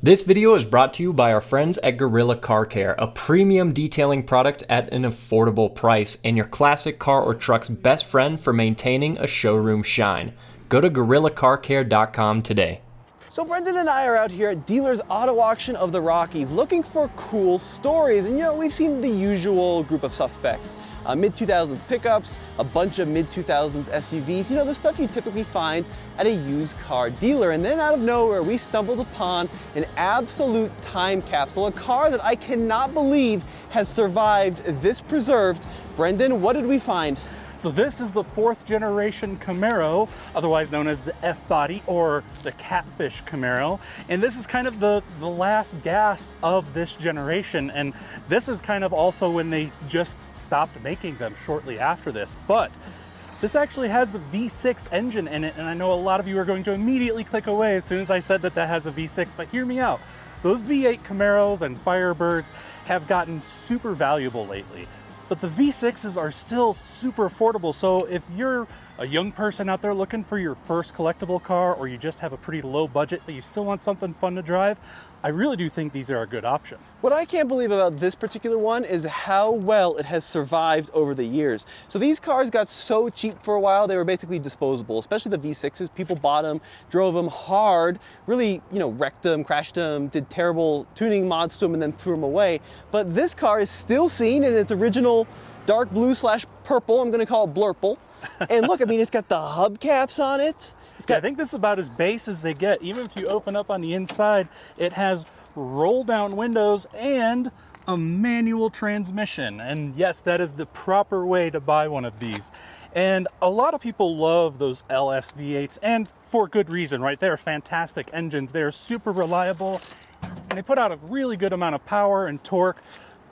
This video is brought to you by our friends at Gorilla Car Care, a premium detailing product at an affordable price and your classic car or truck's best friend for maintaining a showroom shine. Go to GorillaCarCare.com today. So Brendan and I are out here at Dealer's Auto Auction of the Rockies looking for cool stories. And we've seen the usual group of suspects. Mid-2000s pickups, a bunch of mid-2000s SUVs, the stuff you typically find at a used car dealer. And then out of nowhere, we stumbled upon an absolute time capsule, a car that I cannot believe has survived this preserved. Brendan, what did we find? So this is the 4th generation Camaro, otherwise known as the F-Body or the Catfish Camaro. And this is kind of the last gasp of this generation. And this is kind of also when they just stopped making them shortly after this. But this actually has the V6 engine in it. And I know a lot of you are going to immediately click away as soon as I said that that has a V6, but hear me out. Those V8 Camaros and Firebirds have gotten super valuable lately. But the V6s are still super affordable, so if you're a young person out there looking for your first collectible car, or you just have a pretty low budget but you still want something fun to drive, I really do think these are a good option. What I can't believe about this particular one is how well it has survived over the years. So these cars got so cheap for a while, they were basically disposable, especially the V6s. People bought them, drove them hard, really, wrecked them, crashed them, did terrible tuning mods to them, and then threw them away. But this car is still seen in its original dark blue / purple. I'm gonna call it blurple. And look, it's got the hubcaps on it. I think this is about as base as they get. Even if you open up on the inside, it has roll down windows and a manual transmission. And yes, that is the proper way to buy one of these. And a lot of people love those LS V8s, and for good reason, right? They're fantastic engines. They're super reliable, and they put out a really good amount of power and torque.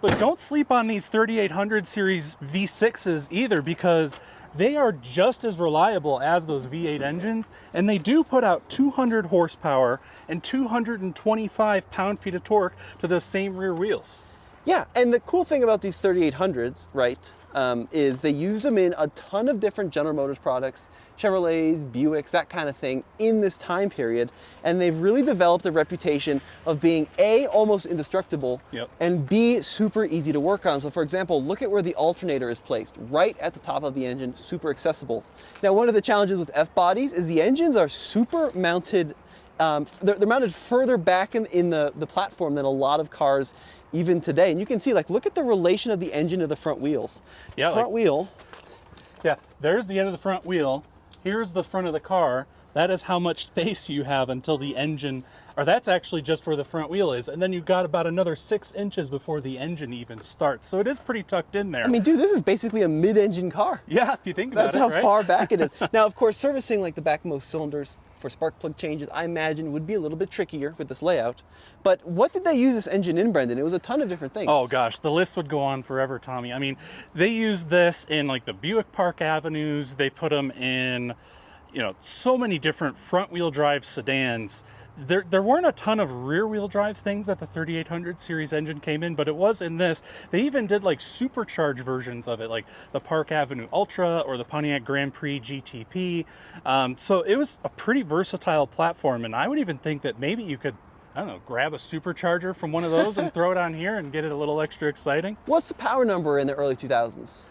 But don't sleep on these 3800 series V6s either, because they are just as reliable as those V8 engines, and they do put out 200 horsepower and 225 pound-feet of torque to the same rear wheels. Yeah, and the cool thing about these 3800s, right, is they used them in a ton of different General Motors products, Chevrolets, Buicks, that kind of thing in this time period. And they've really developed a reputation of being A, almost indestructible, and B, super easy to work on. So for example, look at where the alternator is placed, right at the top of the engine, super accessible. Now, one of the challenges with F-bodies is the engines are super mounted. They're mounted further back in the platform than a lot of cars even today. And you can see, look at the relation of the engine to the front wheels. Yeah, front wheel. Yeah, there's the end of the front wheel. Here's the front of the car. That is how much space you have until the engine, or that's actually just where the front wheel is. And then you've got about another 6 inches before the engine even starts. So it is pretty tucked in there. Dude, this is basically a mid-engine car. Yeah, if you think about it, That's how far back it is. Now, of course, servicing the backmost cylinders for spark plug changes, I imagine, would be a little bit trickier with this layout. But what did they use this engine in, Brendan? It was a ton of different things. Oh gosh, the list would go on forever, Tommy. They used this in the Buick Park Avenues. They put them in, so many different front wheel drive sedans. There weren't a ton of rear wheel drive things that the 3800 series engine came in, but it was in this. They even did supercharged versions of it, like the Park Avenue Ultra or the Pontiac Grand Prix GTP. So it was a pretty versatile platform, and I would even think that maybe you could, grab a supercharger from one of those and throw it on here and get it a little extra exciting. What's the power number in the early 2000s?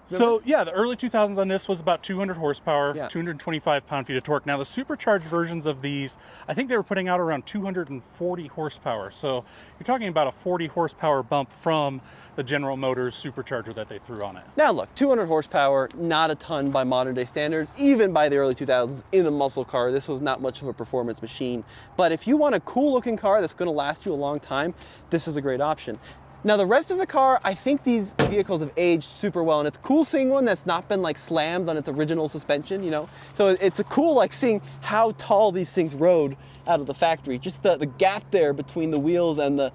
So yeah, the early 2000s on this was about 200 horsepower, 225 pound-feet of torque. Now the supercharged versions of these, I think they were putting out around 240 horsepower. So you're talking about a 40 horsepower bump from the General Motors supercharger that they threw on it. Now look, 200 horsepower, not a ton by modern day standards. Even by the early 2000s in a muscle car, this was not much of a performance machine. But if you want a cool looking car that's gonna last you a long time, this is a great option. Now the rest of the car, I think these vehicles have aged super well, and it's cool seeing one that's not been slammed on its original suspension, So it's a cool seeing how tall these things rode out of the factory. Just the gap there between the wheels and the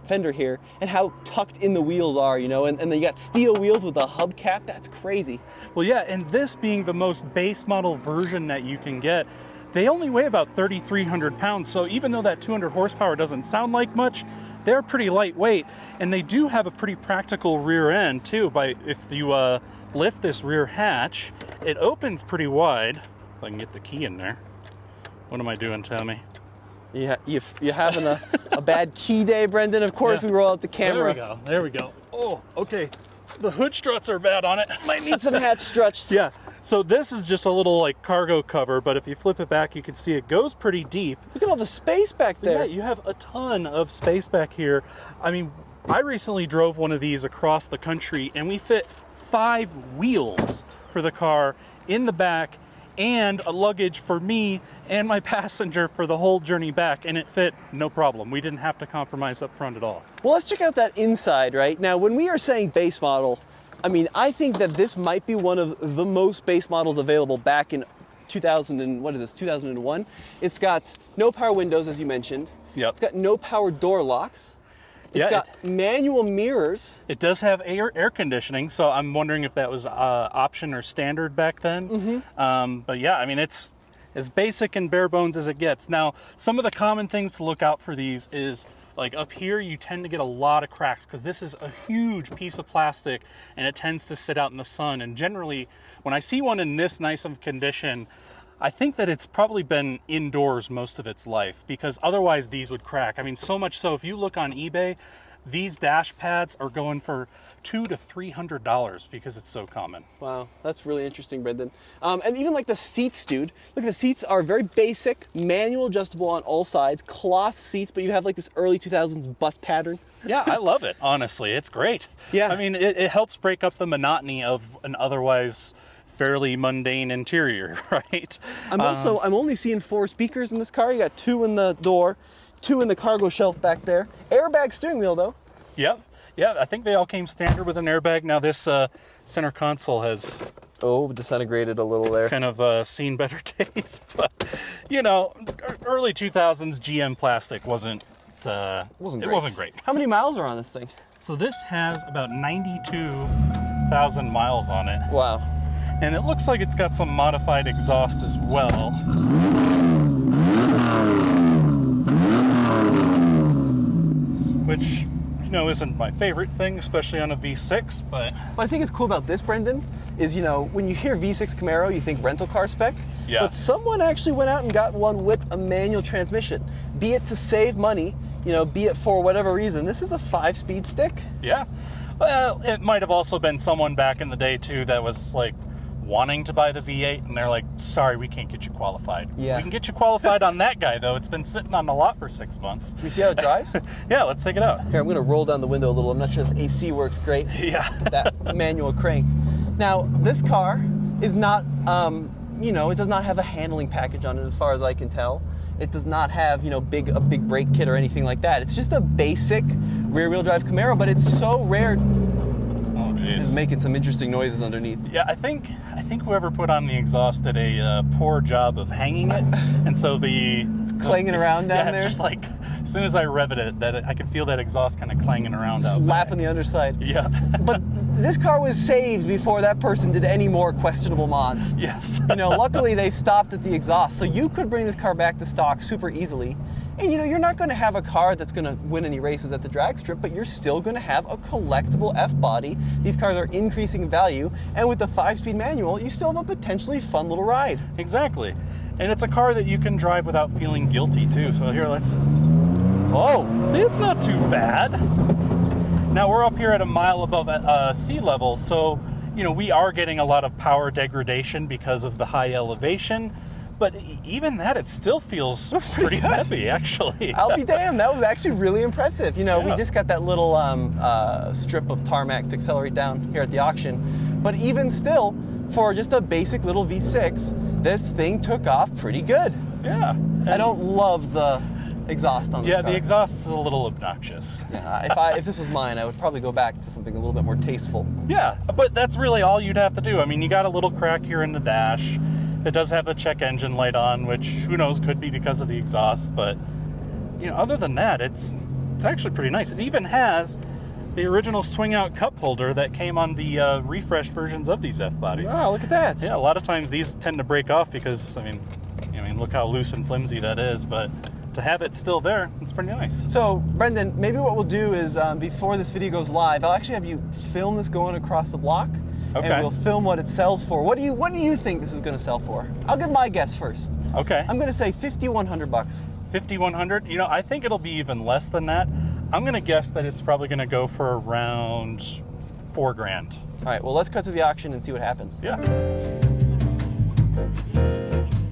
fender here, and how tucked in the wheels are, and then you got steel wheels with a hubcap. That's crazy. Well, yeah, and this being the most base model version that you can get, they only weigh about 3,300 pounds. So even though that 200 horsepower doesn't sound like much, they're pretty lightweight, and they do have a pretty practical rear end too. If you lift this rear hatch, it opens pretty wide. If I can get the key in there. What am I doing, Tommy? You're having a bad key day, Brendan. Of course, we roll out the camera. There we go. Oh, okay. The hood struts are bad on it. Might need some hatch struts. Yeah. So this is just a little like cargo cover, but if you flip it back, you can see it goes pretty deep. Look at all the space back there. Yeah, you have a ton of space back here. I mean, I recently drove one of these across the country, and we fit 5 wheels for the car in the back, and a luggage for me and my passenger for the whole journey back, and it fit no problem. We didn't have to compromise up front at all. Well, let's check out that inside, right? Now, when we are saying base model, I mean, I think that this might be one of the most base models available back in 2001. It's got no power windows, as you mentioned. Yep. It's got no power door locks. It's got manual mirrors. It does have air conditioning, so I'm wondering if that was option or standard back then. But yeah, I mean, it's as basic and bare bones as it gets. Now, some of the common things to look out for these is, like up here, you tend to get a lot of cracks because this is a huge piece of plastic and it tends to sit out in the sun. And generally, when I see one in this nice of condition, I think that it's probably been indoors most of its life, because otherwise these would crack. I mean, so much so, if you look on eBay, these dash pads are going for $200 to $300 because it's so common. Wow, that's really interesting, Brendan. And even like the seats, dude. Look, the seats are very basic, manual adjustable on all sides, cloth seats, but you have like this early 2000s bust pattern. Yeah, I love it, honestly. It's great. Yeah. I mean, it helps break up the monotony of an otherwise fairly mundane interior, right? I'm only seeing 4 speakers in this car. You got 2 in the door, 2 in the cargo shelf back there. Airbag steering wheel, though. Yep. Yeah, I think they all came standard with an airbag. Now this center console has disintegrated a little there. kind of seen better days, but you know, early 2000s GM plastic wasn't great. How many miles are on this thing? So this has about 92,000 miles on it. Wow. And it looks like it's got some modified exhaust as well. Which, you know, isn't my favorite thing, especially on a V6, but... What I think is cool about this, Brendan, is, you know, when you hear V6 Camaro, you think rental car spec. Yeah. But someone actually went out and got one with a manual transmission. Be it to save money, you know, be it for whatever reason. This is a 5-speed stick. Yeah. Well, it might have also been someone back in the day, too, that was, like, wanting to buy the V8, and they're like, sorry, we can't get you qualified. Yeah. We can get you qualified on that guy, though. It's been sitting on the lot for 6 months. Do you see how it drives? Yeah, let's take it out. Here, I'm going to roll down the window a little. I'm not sure this AC works great. Yeah. That manual crank. Now, this car is not, you know, it does not have a handling package on it as far as I can tell. It does not have, you know, a big brake kit or anything like that. It's just a basic rear-wheel drive Camaro, but it's so rare. Oh, jeez. It's making some interesting noises underneath. Yeah, I think whoever put on the exhaust did a poor job of hanging it, and so it's clanging around down there. It's just like, as soon as I rev it, I can feel that exhaust kind of clanging around out slapping back. the underside. Yeah. But this car was saved before that person did any more questionable mods. Yes. You know, luckily they stopped at the exhaust, so you could bring this car back to stock super easily. And you know, you're not going to have a car that's going to win any races at the drag strip, but you're still going to have a collectible F-body. These cars are increasing in value, and with the 5-speed manual, you still have a potentially fun little ride. Exactly. And it's a car that you can drive without feeling guilty, too. So here, let's... Oh! See, it's not too bad. Now, we're up here at a mile above sea level, so, you know, we are getting a lot of power degradation because of the high elevation. But even that, it still feels pretty heavy, actually. I'll be damned, that was actually really impressive. You know, Yeah. we just got that little strip of tarmac to accelerate down here at the auction. But even still, for just a basic little V6, this thing took off pretty good. Yeah. I don't love the exhaust on this car. The exhaust is a little obnoxious. Yeah, if this was mine, I would probably go back to something a little bit more tasteful. Yeah, but that's really all you'd have to do. I mean, you got a little crack here in the dash. It does have a check engine light on, which, who knows, could be because of the exhaust. But, you know, other than that, it's actually pretty nice. It even has the original swing-out cup holder that came on the refreshed versions of these F-bodies. Wow, look at that. Yeah, a lot of times these tend to break off because, I mean, look how loose and flimsy that is. But to have it still there, it's pretty nice. So, Brendan, maybe what we'll do is, before this video goes live, I'll actually have you film this going across the block. Okay. And we'll film what it sells for. What do you think this is going to sell for? I'll give my guess first. Okay. I'm going to say $5,100. 5,100. You know, I think it'll be even less than that. I'm gonna guess that it's probably gonna go for around $4,000. All right, well, let's cut to the auction and see what happens. Yeah.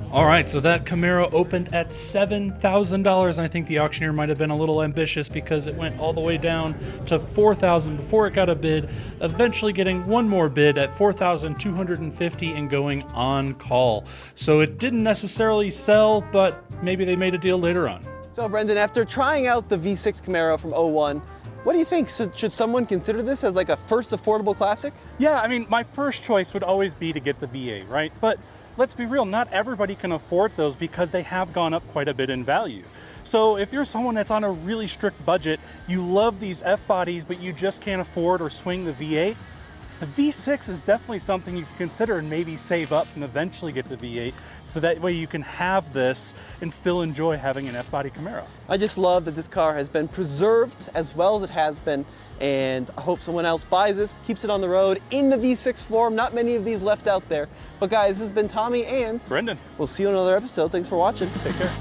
All right, so that Camaro opened at $7,000, and I think the auctioneer might have been a little ambitious because it went all the way down to $4,000 before it got a bid, eventually getting one more bid at $4,250 and going on call. So it didn't necessarily sell, but maybe they made a deal later on. So Brendan, after trying out the V6 Camaro from 01, what do you think? Should someone consider this as like a first affordable classic? Yeah, I mean, my first choice would always be to get the V8, right? But let's be real, not everybody can afford those because they have gone up quite a bit in value. So if you're someone that's on a really strict budget, you love these F-bodies, but you just can't afford or swing the V8, the V6 is definitely something you can consider and maybe save up and eventually get the V8, so that way you can have this and still enjoy having an F-body Camaro. I just love that this car has been preserved as well as it has been, and I hope someone else buys this, keeps it on the road in the V6 form. Not many of these left out there. But guys, this has been Tommy and Brendan, we'll see you in another episode. Thanks for watching. take care.